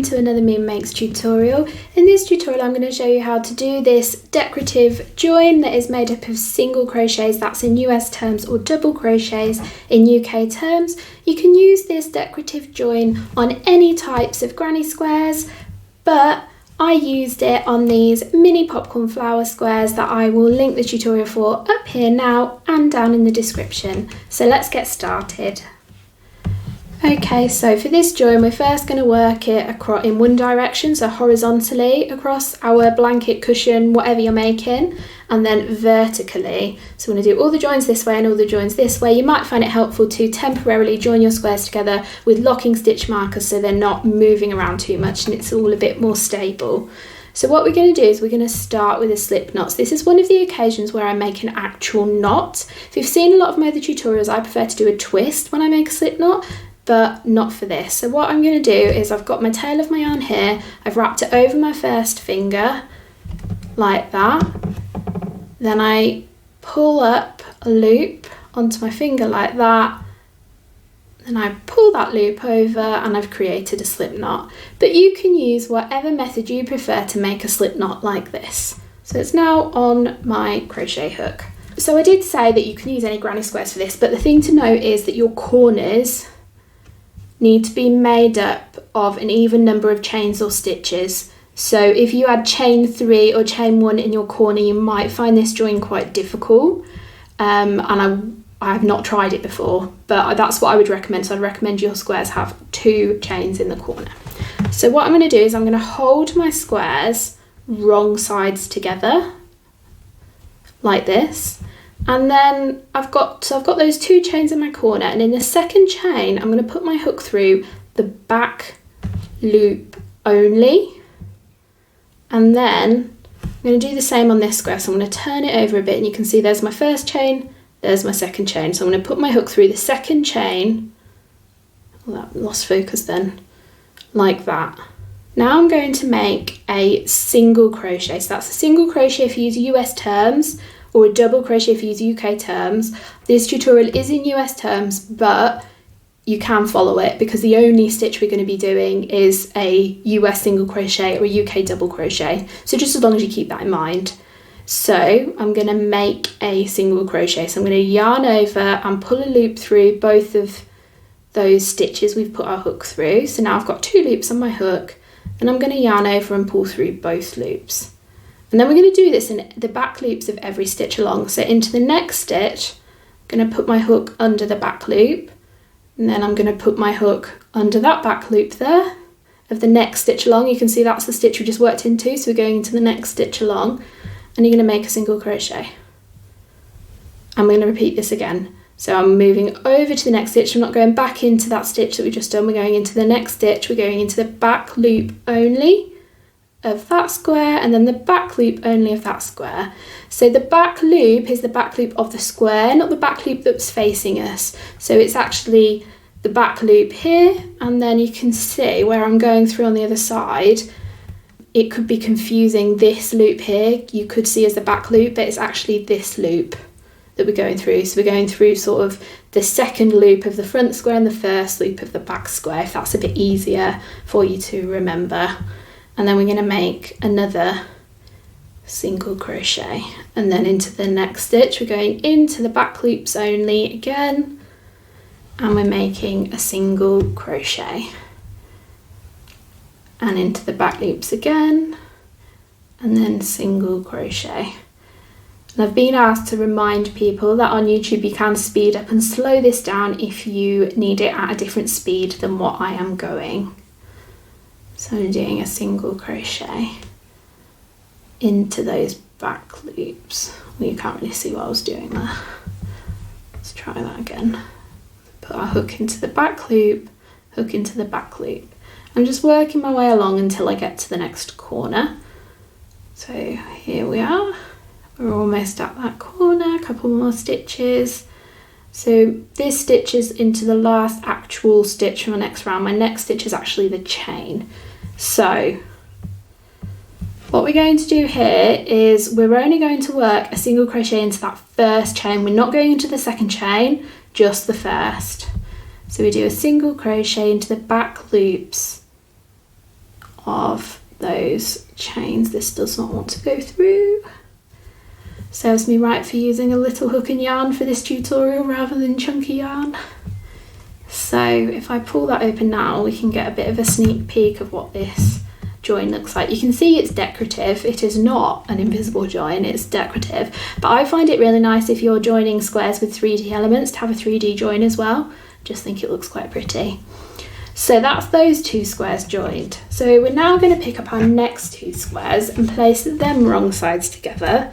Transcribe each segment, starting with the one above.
welcome to another Meema Makes tutorial. In this tutorial I'm going to show you how to do this decorative join that is made up of single crochets, that's in US terms, or double crochets in UK terms. You can use this decorative join on any types of granny squares, but I used it on these mini popcorn flower squares that I will link the tutorial for up here now and down in the description. So let's get started. Okay, so for this join we're first going to work it across in one direction, so horizontally across our blanket, cushion, whatever you're making, and then vertically. So we're going to do all the joins this way and all the joins this way. You might find it helpful to temporarily join your squares together with locking stitch markers so they're not moving around too much and it's all a bit more stable. So what we're going to do is we're going to start with a slip knot. So this is one of the occasions where I make an actual knot. If you've seen a lot of my other tutorials, I prefer to do a twist when I make a slip knot, but not for this. So what I'm going to do is I've got my tail of my yarn here, I've wrapped it over my first finger like that, then I pull up a loop onto my finger like that, then I pull that loop over and I've created a slip knot. But you can use whatever method you prefer to make a slip knot like this. So it's now on my crochet hook. So I did say that you can use any granny squares for this, but the thing to note is that your corners need to be made up of an even number of chains or stitches. So if you had chain 3 or chain 1 in your corner, you might find this join quite difficult. And I have not tried it before, but that's what I would recommend. So I'd recommend your squares have 2 chains in the corner. So what I'm going to do is I'm going to hold my squares wrong sides together like this. And then I've got those 2 chains in my corner, and in the second chain I'm going to put my hook through the back loop only, and then I'm going to do the same on this square. So I'm going to turn it over a bit and you can see there's my first chain, there's my second chain. So I'm going to put my hook through the second chain, well, that lost focus then, like that. Now I'm going to make a single crochet. So that's a single crochet if you use US terms, or a double crochet if you use UK terms. This tutorial is in US terms, but you can follow it because the only stitch we're going to be doing is a US single crochet or a UK double crochet. So just as long as you keep that in mind. So I'm going to make a single crochet. So I'm going to yarn over and pull a loop through both of those stitches we've put our hook through. So now I've got 2 loops on my hook, and I'm going to yarn over and pull through both loops. And then we're going to do this in the back loops of every stitch along. So into the next stitch, I'm going to put my hook under the back loop, and then I'm going to put my hook under that back loop there of the next stitch along. You can see that's the stitch we just worked into, so we're going into the next stitch along, and you're going to make a single crochet. I'm going to repeat this again. So I'm moving over to the next stitch. I'm not going back into that stitch that we just done. We're going into the next stitch. We're going into the back loop only of that square, and then the back loop only of that square. So the back loop is the back loop of the square, not the back loop that's facing us. So it's actually the back loop here, and then you can see where I'm going through on the other side. It could be confusing. This loop here you could see as the back loop, but it's actually this loop that we're going through. So we're going through sort of the second loop of the front square and the first loop of the back square, if that's a bit easier for you to remember. And then we're going to make another single crochet, and then into the next stitch we're going into the back loops only again, and we're making a single crochet, and into the back loops again, and then single crochet. And I've been asked to remind people that on YouTube you can speed up and slow this down if you need it at a different speed than what I am going. So I'm doing a single crochet into those back loops. Well, you can't really see what I was doing there. Let's try that again. Put our hook into the back loop, hook into the back loop. I'm just working my way along until I get to the next corner. So here we are. We're almost at that corner, a couple more stitches. So this stitch is into the last actual stitch from the next round. My next stitch is actually the chain. So what we're going to do here is we're only going to work a single crochet into that first chain. We're not going into the second chain, just the first. So we do a single crochet into the back loops of those chains. This does not want to go through. Serves me right for using a little hook and yarn for this tutorial rather than chunky yarn. So if I pull that open now, we can get a bit of a sneak peek of what this join looks like. You can see it's decorative. It is not an invisible join, it's decorative. But I find it really nice if you're joining squares with 3D elements to have a 3D join as well. Just think it looks quite pretty. So that's those two squares joined. So we're now going to pick up our next two squares and place them wrong sides together.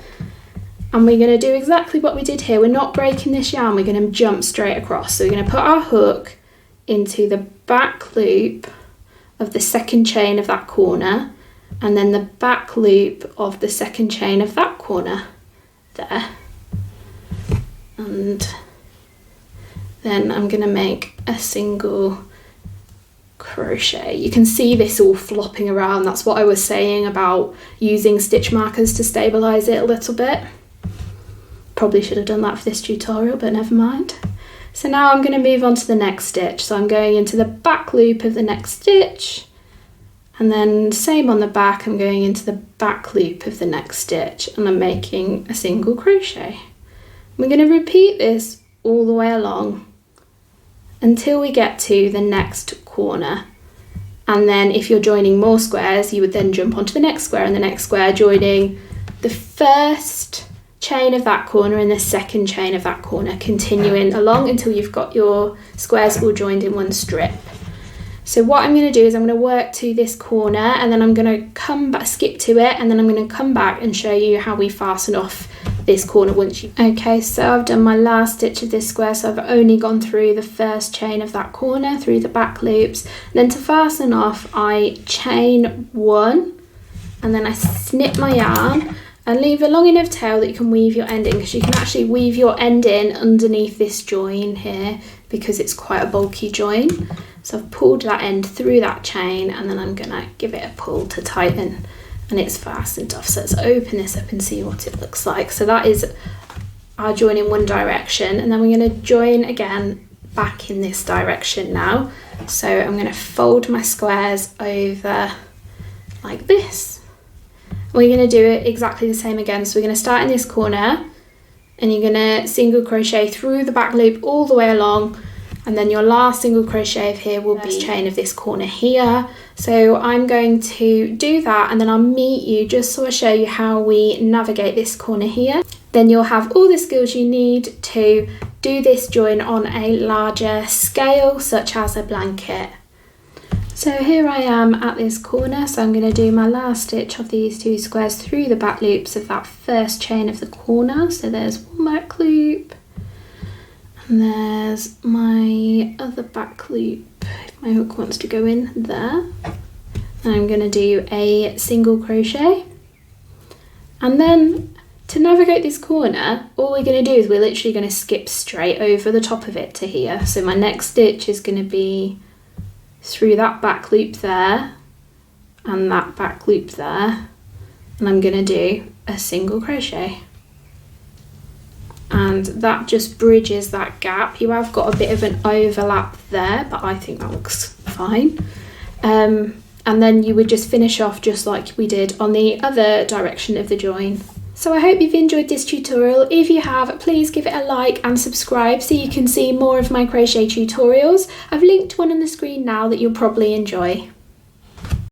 And we're going to do exactly what we did here. We're not breaking this yarn, we're going to jump straight across. So we're going to put our hook into the back loop of the second chain of that corner, and then the back loop of the second chain of that corner there. And then I'm going to make a single crochet. You can see this all flopping around. That's what I was saying about using stitch markers to stabilize it a little bit. Probably should have done that for this tutorial, but never mind. So now I'm going to move on to the next stitch. So I'm going into the back loop of the next stitch, and then same on the back, I'm going into the back loop of the next stitch, and I'm making a single crochet. We're going to repeat this all the way along until we get to the next corner. And then if you're joining more squares, you would then jump onto the next square and the next square, joining the first chain of that corner and the second chain of that corner, continuing along until you've got your squares all joined in one strip. So what I'm going to do is I'm going to work to this corner, and then I'm going to come back, skip to it, and then I'm going to come back and show you how we fasten off this corner once you... Okay, so I've done my last stitch of this square, so I've only gone through the first chain of that corner, through the back loops. Then to fasten off, I chain one, and then I snip my yarn, and leave a long enough tail that you can weave your end in, because you can actually weave your end in underneath this join here because it's quite a bulky join. So I've pulled that end through that chain, and then I'm going to give it a pull to tighten, and it's fastened off. So let's open this up and see what it looks like. So that is our join in one direction, and then we're going to join again back in this direction now. So I'm going to fold my squares over like this. We're going to do it exactly the same again. So we're going to start in this corner, and you're going to single crochet through the back loop all the way along, and then your last single crochet of here will be chain of this corner here. So I'm going to do that, and then I'll meet you just so I show you how we navigate this corner here. Then you'll have all the skills you need to do this join on a larger scale, such as a blanket. So here I am at this corner, so I'm going to do my last stitch of these two squares through the back loops of that first chain of the corner. So there's one back loop, and there's my other back loop, if my hook wants to go in there. And I'm going to do a single crochet. And then to navigate this corner, all we're going to do is we're literally going to skip straight over the top of it to here. So my next stitch is going to be through that back loop there and that back loop there, and I'm going to do a single crochet, and that just bridges that gap. You have got a bit of an overlap there, but I think that looks fine. And then you would just finish off just like we did on the other direction of the join. So I hope you've enjoyed this tutorial. If you have, please give it a like and subscribe so you can see more of my crochet tutorials. I've linked one on the screen now that you'll probably enjoy.